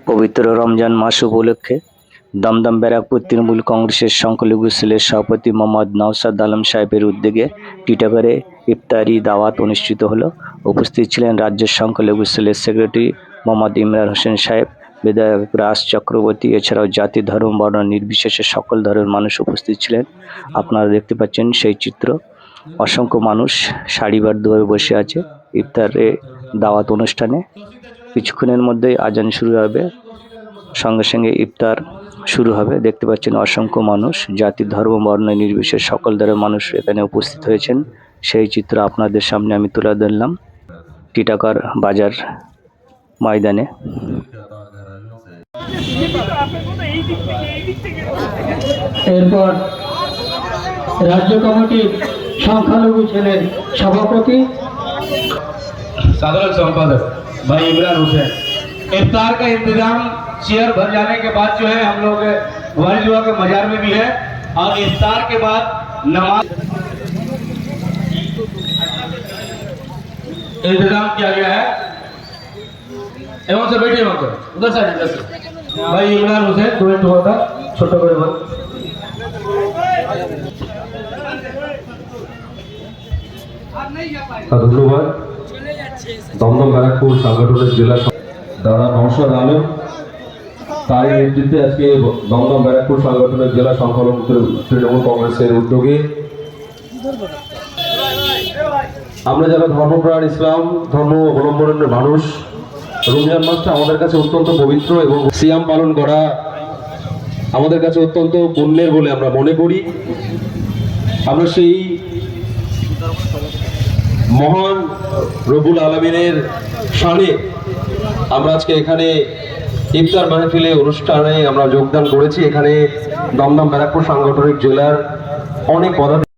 পবিত্র রমজান মাস উপলক্ষে দমদম ব্যারাকপুর তৃণমূল কংগ্রেসের সংখ্যালঘু সেলের সভাপতি মোহাম্মদ নওশাদ আলম সাহেবের উদ্যোগে টিটাগড়ে ইফতারি দাওয়াত অনুষ্ঠিত হলো। উপস্থিত ছিলেন রাজ্যের সংখ্যালঘু সেলের সেক্রেটারি মোহাম্মদ ইমরান হোসেন সাহেব, বিধায়ক রাজ চক্রবর্তী, এছাড়াও জাতি ধর্ম বর্ণ নির্বিশেষে সকল ধর্মের মানুষ উপস্থিত ছিলেন। আপনারা দেখতে পাচ্ছেন সেই চিত্র। অসংখ্য মানুষ সারিবদ্ধভাবে বসে আছে ইফতারে দাওয়াত অনুষ্ঠানে। কিছুক্ষণের মধ্যেই আজান শুরু হবে, সঙ্গে সঙ্গে ইফতার শুরু হবে। দেখতে পাচ্ছেন অসংখ্য মানুষ, জাতি ধর্ম বর্ণ নির্বিশেষে সকল ধর্মের মানুষ এখানে উপস্থিত হয়েছেন। সেই চিত্র আপনাদের সামনে আমি তুলে ধরলাম টিটাগড় বাজার ময়দানে। এরপর রাজ্য কমিটির সংখ্যালঘু ছেলের সভাপতি साधारण संपादक भाई इमरान हुसैन। इफ्तार का इंतजाम चेयर भर जाने के बाद जो है हम लोग वाली जुआ के मजार में भी है और इफ्तार के बाद नमाज इंतजाम किया गया है। एवं से बैठिए वहां पर उधर से भाई इमरान हुसैन ट्वेंट हुआ था छोटा बड़े बन ধন্যবাদ। দমদম ব্যারাকপুর সাংগঠনিক জেলা দাদা নওশাদ আলম, তার নেতৃত্বে আজকে দমদম ব্যারাকপুর সাংগঠনিক জেলা সংখ্যালঘু তৃণমূল কংগ্রেসের উদ্যোগে আমরা যারা ধর্মপ্রাণ ইসলাম ধর্ম অবলম্বনের মানুষ, রমজান মাসটা আমাদের কাছে অত্যন্ত পবিত্র এবং সিয়াম পালন করা আমাদের কাছে অত্যন্ত পুণ্যের বলে আমরা মনে করি। আমরা সেই মহান রব্বুল আলামিনের শানে আমরা আজকে এখানে ইফতার মাহফিলে অনুষ্ঠানে আমরা যোগদান করেছি। এখানে দমদম ব্যারাকপুর সাংগঠনিক জেলার অনেক পদাধিকারী